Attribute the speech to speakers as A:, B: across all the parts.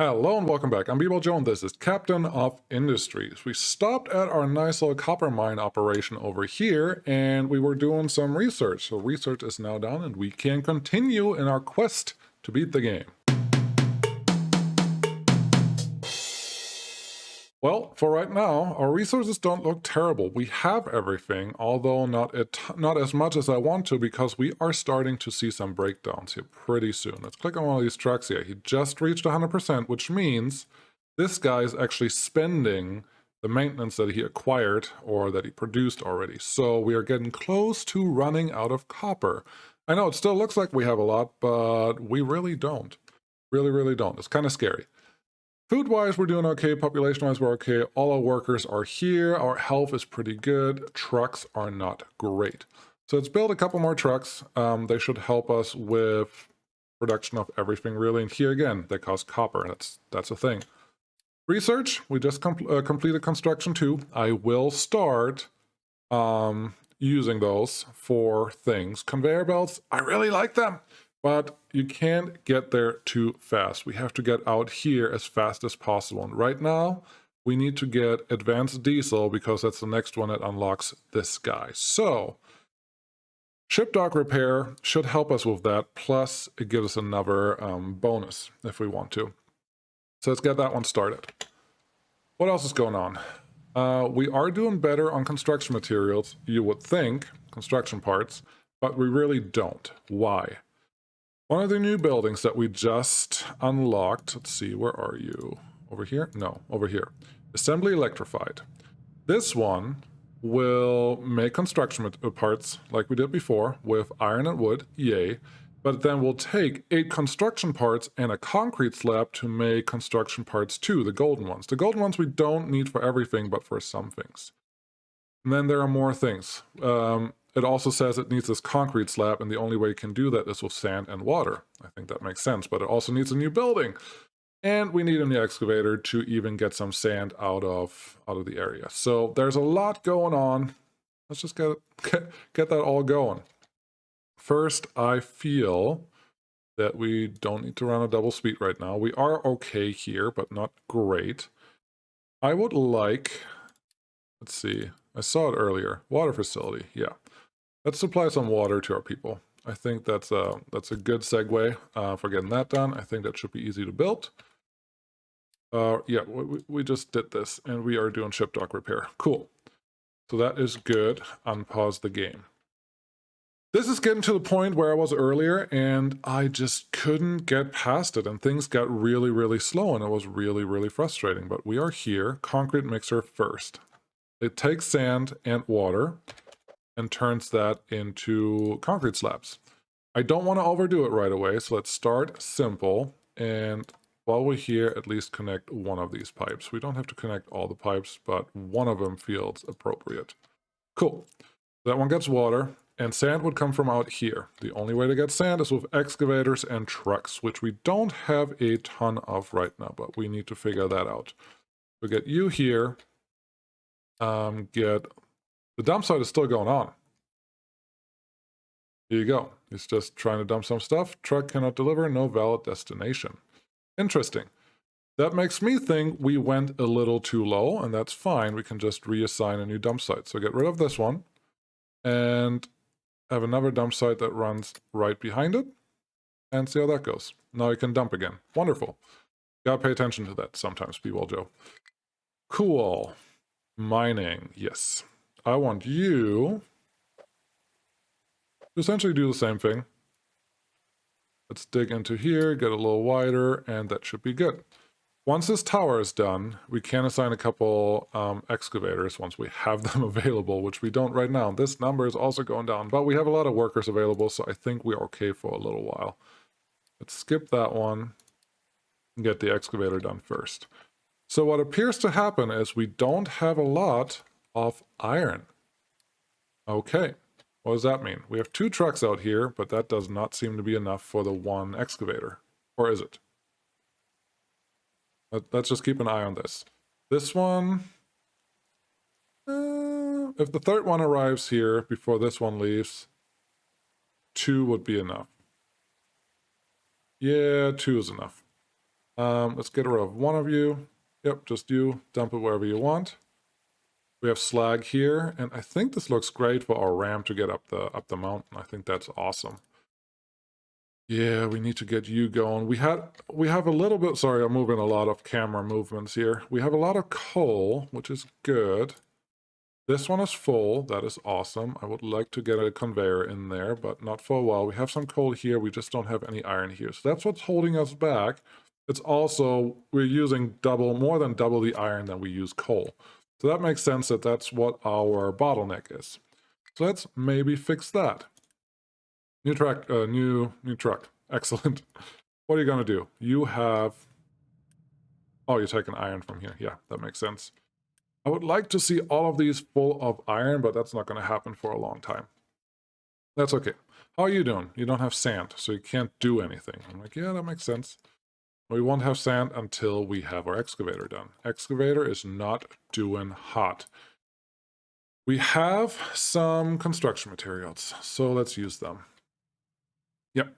A: Hello and welcome back. I'm Joe and this is Captain of Industries. We stopped at our nice little copper mine operation over here and we were doing some research. So research is now done and we can continue in our quest to beat the game. Well, for right now, our resources don't look terrible. We have everything, although not as much as I want to because we are starting to see some breakdowns here pretty soon. Let's click on one of these trucks here. He just reached 100%, which means this guy is actually spending the maintenance that he acquired or that he produced already. So we are getting close to running out of copper. I know it still looks like we have a lot, but we really don't. Really don't. It's kind of scary. Food-wise, we're doing okay. Population-wise, we're okay. All our workers are here. Our health is pretty good. Trucks are not great. So let's build a couple more trucks. They should help us with production of everything, really. And here again, they cost copper. That's a thing. Research, we just completed construction 2. I will start using those for things. Conveyor belts, I really like them. But you can't get there too fast. We have to get out here as fast as possible. And right now, we need to get advanced diesel because that's the next one that unlocks this guy. So, ship dock repair should help us with that. Plus, it gives us another bonus if we want to. So let's get that one started. What else is going on? We are doing better on construction materials, you would think, construction parts, but we really don't. Why? One of the new buildings that we just unlocked, let's see, where are you? Over here? No, over here. Assembly electrified. This one will make construction parts like we did before with iron and wood, yay. But then we'll take 8 construction parts and a concrete slab to make construction parts too, the golden ones. The golden ones we don't need for everything, but for some things. And then there are more things. It also says it needs this concrete slab, and the only way you can do that is with sand and water. I think that makes sense, but it also needs a new building. And we need a new excavator to even get some sand out of the area. So there's a lot going on. Let's just get that all going. First, I feel that we don't need to run a double speed right now. We are okay here, but not great. I would like, let's see, I saw it earlier, water facility, yeah. Let's supply some water to our people. I think that's a good segue for getting that done. I think that should be easy to build. Yeah, we just did this, and we are doing ship dock repair. Cool. So that is good. Unpause the game. This is getting to the point where I was earlier, and I just couldn't get past it, and things got really slow, and it was really frustrating. But we are here. Concrete mixer first. It takes sand and water and turns that into concrete slabs. I don't want to overdo it right away, so let's start simple. And while we're here, at least connect one of these pipes. We don't have to connect all the pipes, but one of them feels appropriate. Cool. That one gets water, and sand would come from out here. The only way to get sand is with excavators and trucks, which we don't have a ton of right now, but we need to figure that out. We get you here. The dump site is still going on. Here you go. He's just trying to dump some stuff. Truck cannot deliver, no valid destination. Interesting. That makes me think we went a little too low, and that's fine. We can just reassign a new dump site. So get rid of this one, and have another dump site that runs right behind it, and see how that goes. Now you can dump again. Wonderful. Gotta pay attention to that sometimes, people, Joe. Cool. Mining, yes. I want you to essentially do the same thing. Let's dig into here, get a little wider, and that should be good. Once this tower is done, we can assign a couple excavators once we have them available, which we don't right now. This number is also going down, but we have a lot of workers available, so I think we're okay for a little while. Let's skip that one and get the excavator done first. So what appears to happen is we don't have a lot of iron. Okay, what does that mean? We have 2 trucks out here, but that does not seem to be enough for the one excavator. Or is it? Let's just keep an eye on this. This one, if the third one arrives here before this one leaves, 2 would be enough. Yeah, 2 is enough. Let's get rid of one of you. Yep, just you. Dump it wherever you want. We have slag here, and I think this looks great for our ram to get up the mountain. I think that's awesome. Yeah, we need to get you going. We have a little bit, sorry, I'm moving a lot of camera movements here. We have a lot of coal, which is good. This one is full. That is awesome. I would like to get a conveyor in there, but not for a while. We have some coal here. We just don't have any iron here. So that's what's holding us back. It's also, we're using more than double the iron than we use coal. So that makes sense that that's what our bottleneck is. So let's maybe fix that. New truck. Excellent. What are you going to do? You have... Oh, you're taking iron from here. Yeah, that makes sense. I would like to see all of these full of iron, but that's not going to happen for a long time. That's okay. How are you doing? You don't have sand, so you can't do anything. I'm like, yeah, that makes sense. We won't have sand until we have our excavator done. Excavator is not doing hot. We have some construction materials, so let's use them. Yep.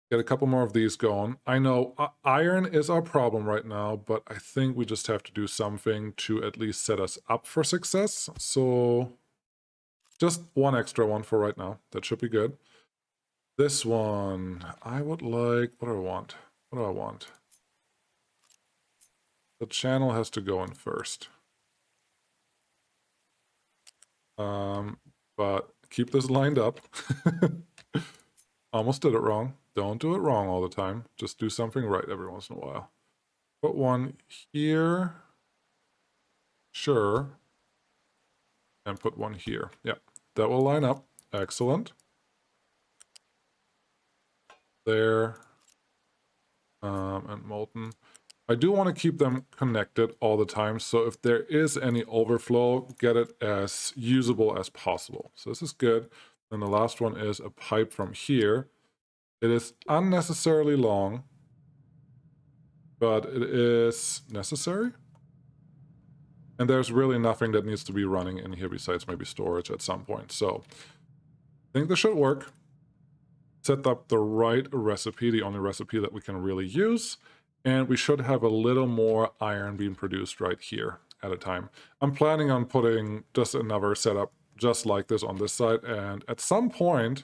A: Get a couple more of these going. I know iron is our problem right now, but I think we just have to do something to at least set us up for success. So just one extra one for right now. That should be good. This one, I would like, what do I want? What do I want? The channel has to go in first. But keep this lined up. Almost did it wrong. Don't do it wrong all the time. Just do something right every once in a while. Put one here. Sure. And put one here. Yeah, that will line up. Excellent. There. And molten. I do want to keep them connected all the time, so if there is any overflow, get it as usable as possible. So this is good. And the last one is a pipe from here. It is unnecessarily long, but it is necessary. And there's really nothing that needs to be running in here besides maybe storage at some point. So I think this should work. Set up the right recipe, the only recipe that we can really use. And we should have a little more iron being produced right here at a time. I'm planning on putting just another setup just like this on this side. And at some point,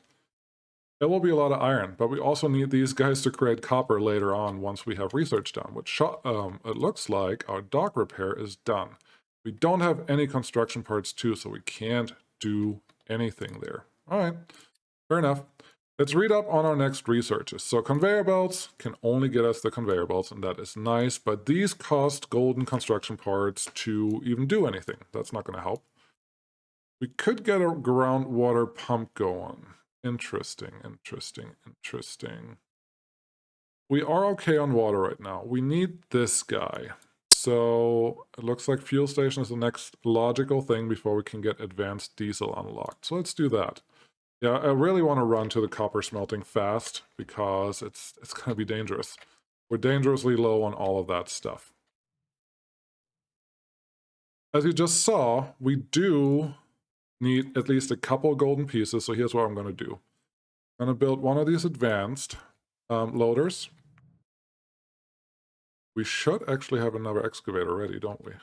A: there will be a lot of iron. But we also need these guys to create copper later on once we have research done, which it looks like our dock repair is done. We don't have any construction parts too, so we can't do anything there. All right, fair enough. Let's read up on our next researches. So conveyor belts can only get us the conveyor belts, and that is nice, but these cost golden construction parts to even do anything. That's not going to help. We could get a groundwater pump going. Interesting. We are okay on water right now. We need this guy. So it looks like fuel station is the next logical thing before we can get advanced diesel unlocked. So let's do that. Yeah, I really want to run to the copper smelting fast because it's going to be dangerous. We're dangerously low on all of that stuff. As you just saw, we do need at least a couple golden pieces, so here's what I'm going to do. I'm going to build one of these advanced loaders. We should actually have another excavator ready, don't we?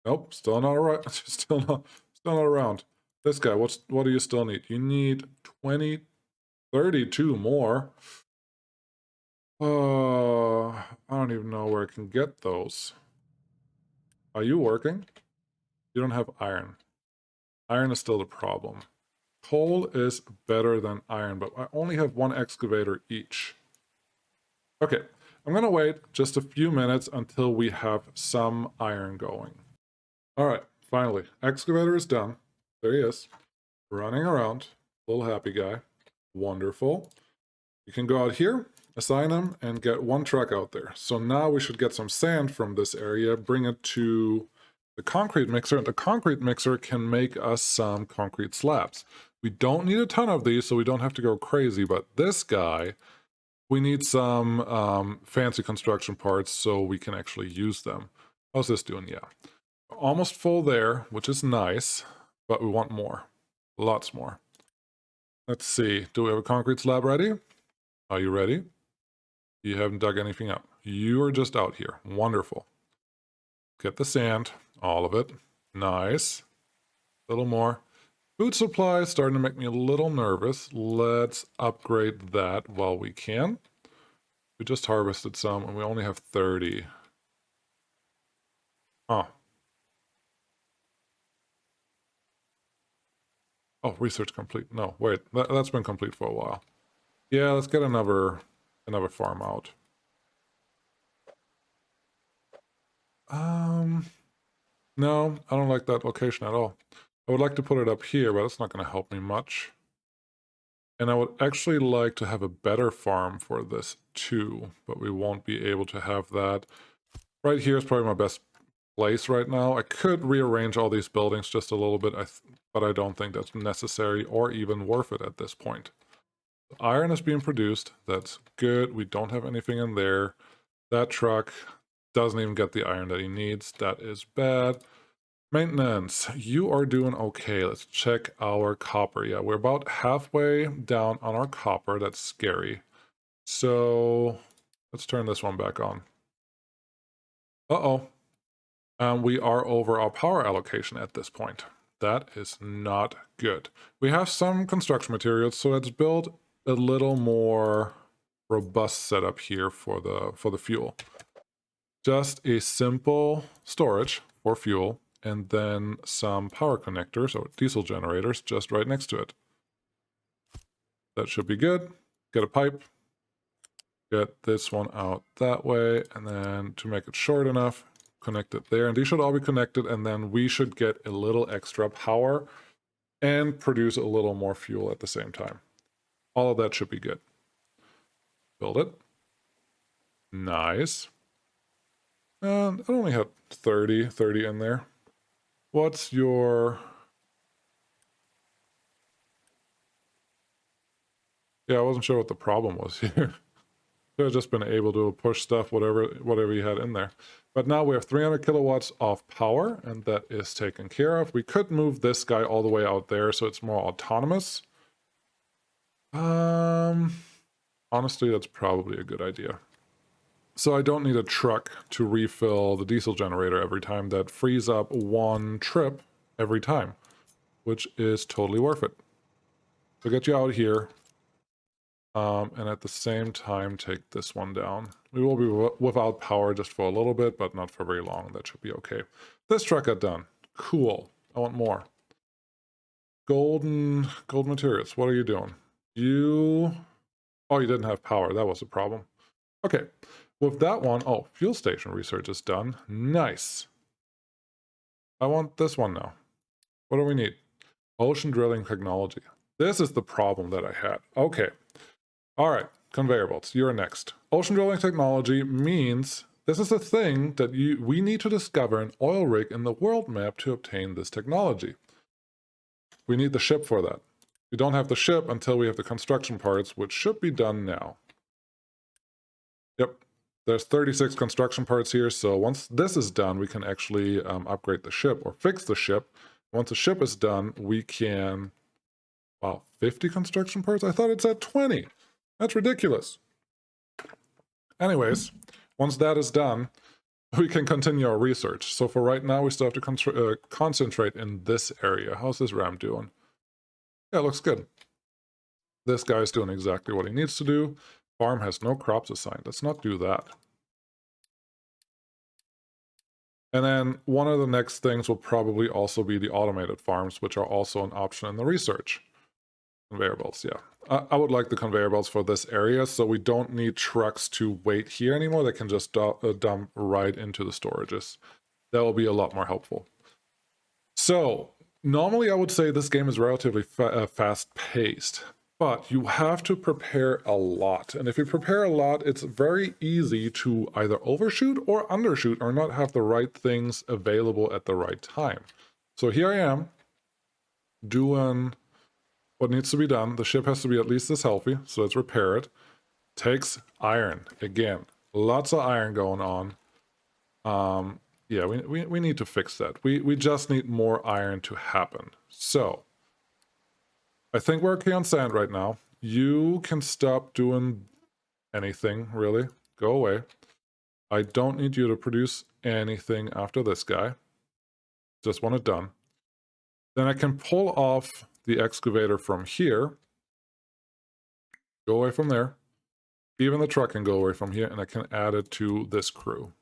A: Nope, still not around. Still not around. This guy, what do you still need? You need 32 more. I don't even know where I can get those. Are you working? You don't have iron. Iron is still the problem. Coal is better than iron, but I only have one excavator each. Okay, I'm gonna wait just a few minutes until we have some iron going. All right, finally, excavator is done. There he is, running around, little happy guy. Wonderful. You can go out here, assign him, and get one truck out there. So now we should get some sand from this area, bring it to the concrete mixer, and the concrete mixer can make us some concrete slabs. We don't need a ton of these, so we don't have to go crazy, but this guy, we need some fancy construction parts so we can actually use them. How's this doing? Yeah. Almost full there, which is nice, but we want more. Lots more. Let's see. Do we have a concrete slab ready? Are you ready? You haven't dug anything up. You are just out here. Wonderful. Get the sand, all of it. Nice. A little more. Food supply is starting to make me a little nervous. Let's upgrade that while we can. We just harvested some, and we only have 30. Oh. Oh, research complete. No, wait. That's been complete for a while. Yeah, let's get another farm out. No, I don't like that location at all. I would like to put it up here, but it's not going to help me much. And I would actually like to have a better farm for this too, but we won't be able to have that. Right here is probably my best place right now. I could rearrange all these buildings just a little bit, but I don't think that's necessary or even worth it at this point. Iron is being produced. That's good. We don't have anything in there. That truck doesn't even get the iron that he needs. That is bad. Maintenance, you are doing okay. Let's check our copper. Yeah, we're about halfway down on our copper. That's scary. So let's turn this one back on. Uh-oh. We are over our power allocation at this point. That is not good. We have some construction materials, so let's build a little more robust setup here for the fuel. Just a simple storage for fuel, and then some power connectors or diesel generators just right next to it. That should be good. Get a pipe. Get this one out that way, and then to make it short enough, connect it there. And these should all be connected, and then we should get a little extra power and produce a little more fuel at the same time. All of that should be good. Build it. Nice. And I only had 30 in there. What's your... Yeah, I wasn't sure what the problem was here. Could have just been able to push stuff, whatever you had in there. But now we have 300 kilowatts of power, and that is taken care of. We could move this guy all the way out there so it's more autonomous. Honestly, that's probably a good idea. So I don't need a truck to refill the diesel generator every time. That frees up one trip every time, which is totally worth it. So get you out here. And at the same time, take this one down. We will be without power just for a little bit, but not for very long. That should be okay. This truck got done. Cool. I want more. Gold materials. What are you doing? Oh, you didn't have power. That was a problem. Okay. With that one, oh, fuel station research is done. Nice. I want this one now. What do we need? Ocean drilling technology. This is the problem that I had. Okay. All right, conveyor belts, you're next. Ocean drilling technology means this is a thing that we need to discover an oil rig in the world map to obtain this technology. We need the ship for that. We don't have the ship until we have the construction parts, which should be done now. Yep, there's 36 construction parts here, so once this is done, we can actually upgrade the ship or fix the ship. Once the ship is done, we can... Wow, 50 construction parts? I thought it said 20. That's ridiculous. Anyways, once that is done, we can continue our research. So for right now, we still have to concentrate in this area. How's this ram doing? Yeah, it looks good. This guy's doing exactly what he needs to do. Farm has no crops assigned. Let's not do that. And then one of the next things will probably also be the automated farms, which are also an option in the research. Conveyor belts, yeah. I would like the conveyor belts for this area, so we don't need trucks to wait here anymore. They can just dump right into the storages. That will be a lot more helpful. So, normally I would say this game is relatively fast-paced, but you have to prepare a lot. And if you prepare a lot, it's very easy to either overshoot or undershoot or not have the right things available at the right time. So here I am, doing... what needs to be done. The ship has to be at least this healthy, so let's repair it. Takes iron. Again, lots of iron going on. Yeah, we need to fix that. We just need more iron to happen. So, I think we're okay on sand right now. You can stop doing anything, really. Go away. I don't need you to produce anything after this guy. Just want it done. Then I can pull off the excavator from here. Go away from there. Even the truck can go away from here, and I can add it to this crew.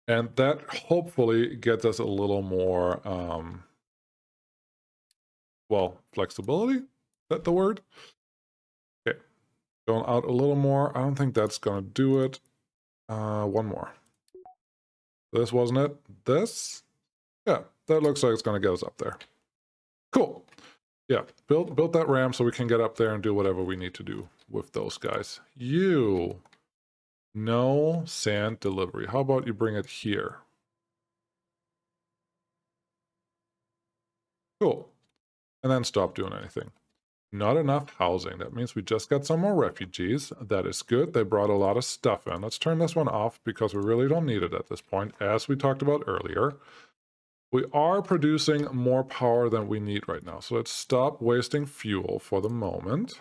A: And that hopefully gets us a little more, well, flexibility? Is that the word? Okay. Going out a little more. I don't think that's going to do it. One more. This wasn't it. This? Yeah, that looks like it's going to get us up there. Cool. Yeah, build that ramp so we can get up there and do whatever we need to do with those guys. You. No sand delivery. How about you bring it here? Cool. And then stop doing anything. Not enough housing. That means we just got some more refugees. That is good. They brought a lot of stuff in. Let's turn this one off because we really don't need it at this point, as we talked about earlier. We are producing more power than we need right now. So let's stop wasting fuel for the moment.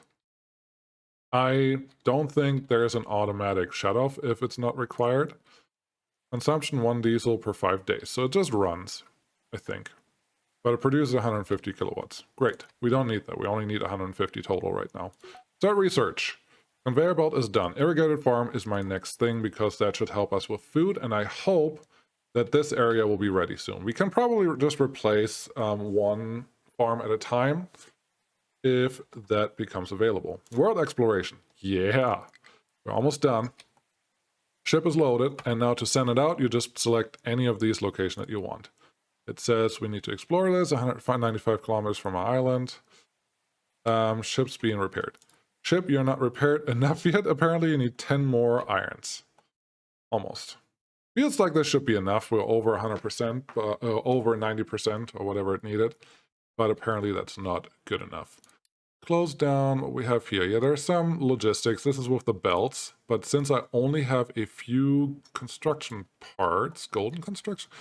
A: I don't think there's an automatic shutoff if it's not required. Consumption 1 diesel per 5 days. So it just runs, I think. But it produces 150 kilowatts. Great. We don't need that. We only need 150 total right now. Start research. Conveyor belt is done. Irrigated farm is my next thing because that should help us with food. And I hope that this area will be ready soon. We can probably just replace one farm at a time if that becomes available. World exploration. Yeah. We're almost done. Ship is loaded. And now to send it out, you just select any of these locations that you want. It says we need to explore this, 195 kilometers from our island. Ship's being repaired. Ship, you're not repaired enough yet. Apparently you need 10 more irons. Almost. Feels like this should be enough. We're over 100%, over 90% or whatever it needed. But apparently that's not good enough. Close down what we have here. Yeah, there's some logistics. This is with the belts. But since I only have a few construction parts, golden construction...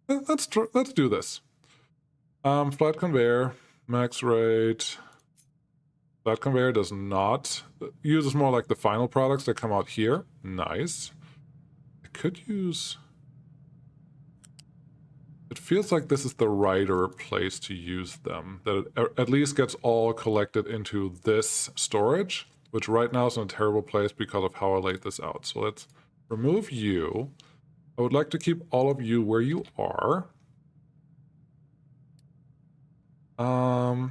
A: Let's do this. Flat conveyor, max rate. Flat conveyor does not uses more like the final products that come out here. Nice. I could use. It feels like this is the righter place to use them. That it at least gets all collected into this storage, which right now is in a terrible place because of how I laid this out. So let's remove you. I would like to keep all of you where you are. And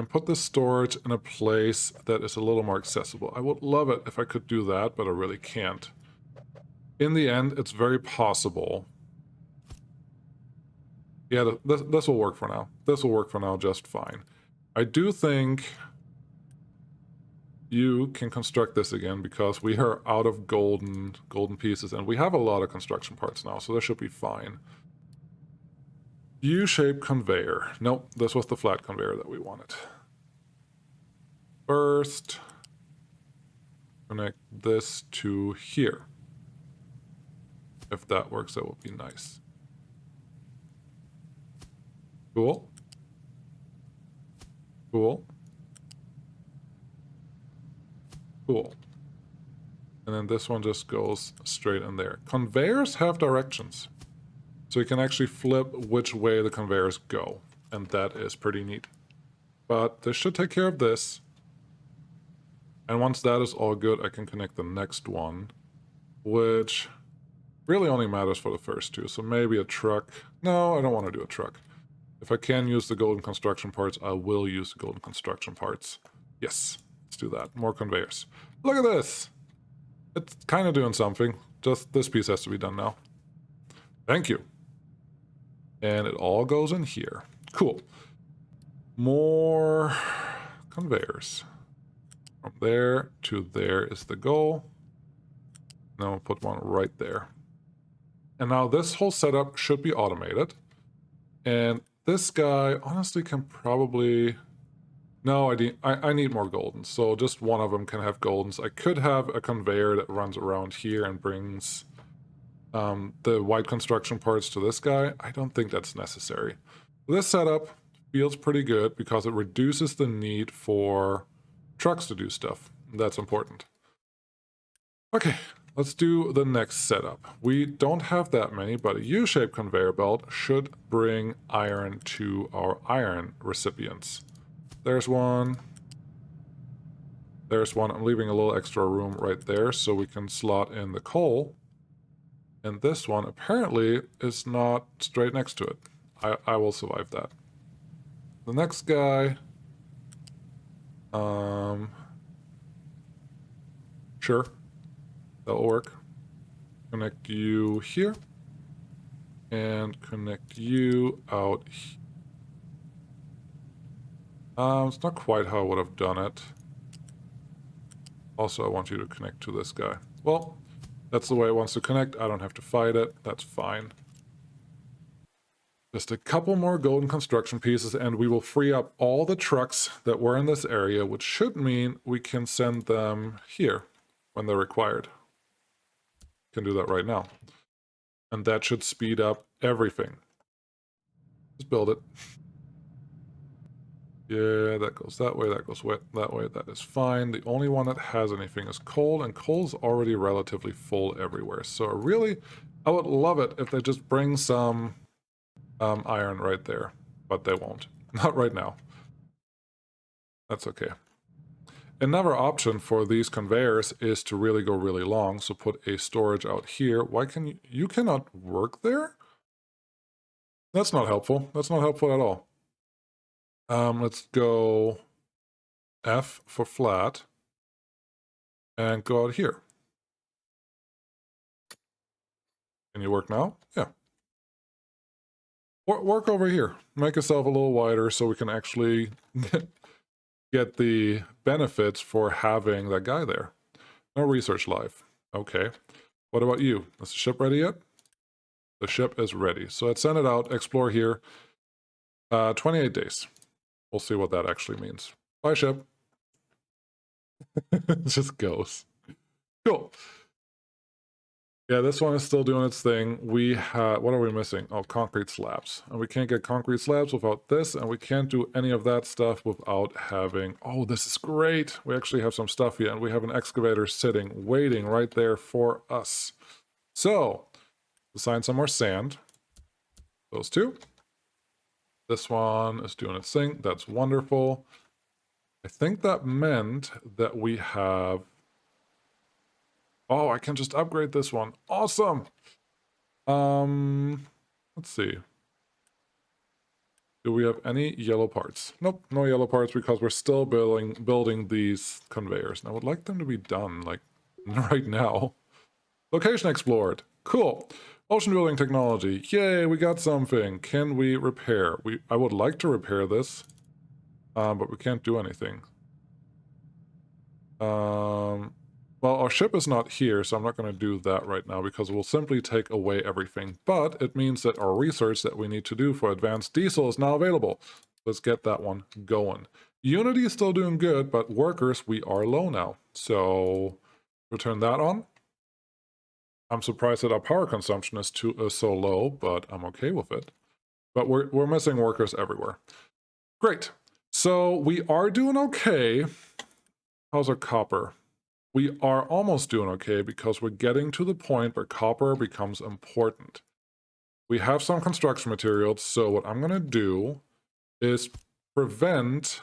A: put the storage in a place that is a little more accessible. I would love it if I could do that, but I really can't. In the end, it's very possible. Yeah, this will work for now. This will work for now just fine. I do think you can construct this again because we are out of golden pieces and we have a lot of construction parts now, so this should be fine. U-shaped conveyor. Nope, this was the flat conveyor that we wanted. First, connect this to here. If that works, that would be nice. Cool. Cool. Cool. And then this one just goes straight in there. Conveyors have directions. So you can actually flip which way the conveyors go. And that is pretty neat. But this should take care of this. And once that is all good, I can connect the next one. Which really only matters for the first two. So maybe a truck. No, I don't want to do a truck. If I can use the golden construction parts, I will use the golden construction parts. Yes, let's do that. More conveyors. Look at this. It's kind of doing something. Just this piece has to be done now. Thank you. And it all goes in here. Cool. More conveyors. From there to there is the goal. Now we'll put one right there. And now this whole setup should be automated. And this guy honestly can probably... No, I need more goldens. So just one of them can have goldens. I could have a conveyor that runs around here and brings the white construction parts to this guy. I don't think that's necessary. This setup feels pretty good because it reduces the need for trucks to do stuff. That's important. Okay, let's do the next setup. We don't have that many, but a U-shaped conveyor belt should bring iron to our iron recipients. There's one. There's one. I'm leaving a little extra room right there so we can slot in the coal. And this one apparently is not straight next to it. I will survive that. The next guy, sure, that'll work. Connect you here, and connect you out here. It's not quite how I would have done it. Also, I want you to connect to this guy. Well, that's the way it wants to connect. I don't have to fight it. That's fine. Just a couple more golden construction pieces, and we will free up all the trucks that were in this area, which should mean we can send them here when they're required. Can do that right now. And that should speed up everything. Just build it. Yeah, that goes that way, that goes that way, that is fine. The only one that has anything is coal, and coal's already relatively full everywhere. So really, I would love it if they just bring some iron right there, but they won't. Not right now. That's okay. Another option for these conveyors is to really go really long, so put a storage out here. Why can you cannot work there? That's not helpful. That's not helpful at all. Let's go F for flat and go out here. Can you work now? Yeah. Work over here. Make yourself a little wider so we can actually get the benefits for having that guy there. No research live. Okay. What about you? Is the ship ready yet? The ship is ready. So let's send it out, explore here. 28 days. We'll see what that actually means. Bye, ship. It just goes. Cool. Yeah, this one is still doing its thing. We have, what are we missing? Oh, concrete slabs. And we can't get concrete slabs without this, and we can't do any of that stuff without having, oh, this is great. We actually have some stuff here, and we have an excavator sitting, waiting right there for us. So, assign some more sand. Those two. This one is doing its thing. That's wonderful. I think that meant that we have... Oh, I can just upgrade this one. Awesome! Let's see. Do we have any yellow parts? Nope, no yellow parts because we're still building these conveyors. And I would like them to be done, like, right now. Location explored. Cool. Ocean building technology. Yay, we got something. Can we repair? I would like to repair this, but we can't do anything. Well, our ship is not here, so I'm not going to do that right now because it will simply take away everything. But it means that our research that we need to do for advanced diesel is now available. Let's get that one going. Unity is still doing good, but workers, we are low now. So, return that on. I'm surprised that our power consumption is so low, but I'm okay with it. But we're missing workers everywhere. Great. So, we are doing okay. How's our copper? We are almost doing okay because we're getting to the point where copper becomes important. We have some construction materials, so what I'm going to do is prevent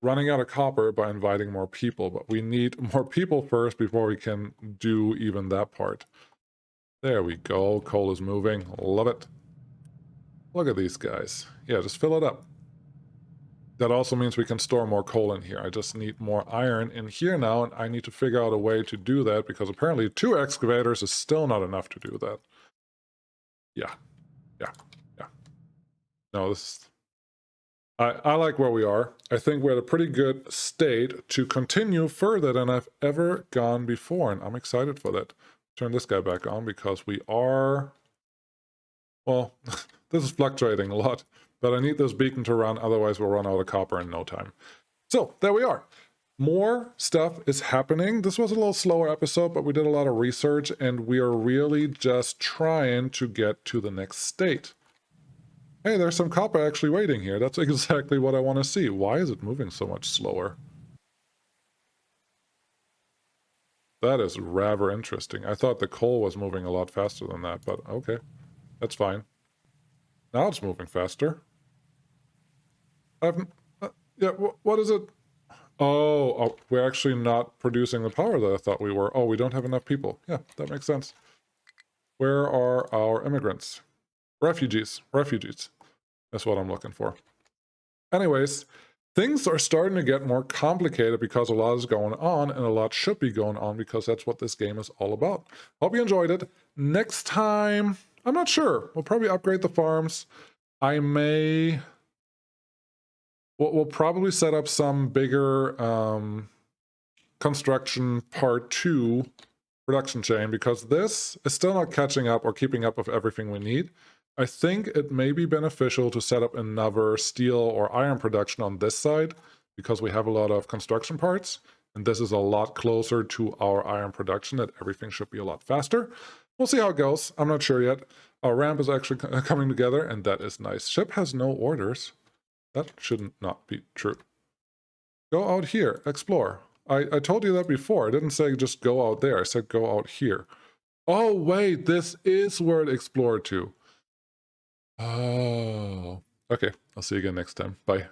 A: running out of copper by inviting more people, but we need more people first before we can do even that part. There we go. Coal is moving. Love it. Look at these guys. Yeah, just fill it up. That also means we can store more coal in here. I just need more iron in here now, and I need to figure out a way to do that because apparently 2 excavators is still not enough to do that. Yeah. No, this is... I like where we are. I think we're at a pretty good state to continue further than I've ever gone before, and I'm excited for that. Turn this guy back on because we are... Well, this is fluctuating a lot. But I need this beacon to run, otherwise we'll run out of copper in no time. So, there we are. More stuff is happening. This was a little slower episode, but we did a lot of research, and we are really just trying to get to the next state. Hey, there's some copper actually waiting here. That's exactly what I want to see. Why is it moving so much slower? That is rather interesting. I thought the coal was moving a lot faster than that, but okay. That's fine. Now it's moving faster. Yeah, what is it? Oh, we're actually not producing the power that I thought we were. Oh, we don't have enough people. Yeah, that makes sense. Where are our immigrants? Refugees. Refugees. That's what I'm looking for. Anyways, things are starting to get more complicated because a lot is going on, and a lot should be going on because that's what this game is all about. Hope you enjoyed it. Next time, I'm not sure. We'll probably upgrade the farms. I may... We'll probably set up some bigger construction part 2 production chain, because this is still not catching up or keeping up with everything we need. I think it may be beneficial to set up another steel or iron production on this side, because we have a lot of construction parts, and this is a lot closer to our iron production, that everything should be a lot faster. We'll see how it goes. I'm not sure yet. Our ramp is actually coming together, and that is nice. Ship has no orders. That shouldn't not be true. Go out here, explore. I told you that before. I didn't say just go out there. I said go out here. Oh, wait, this is where it explored to. Oh. Okay, I'll see you again next time. Bye.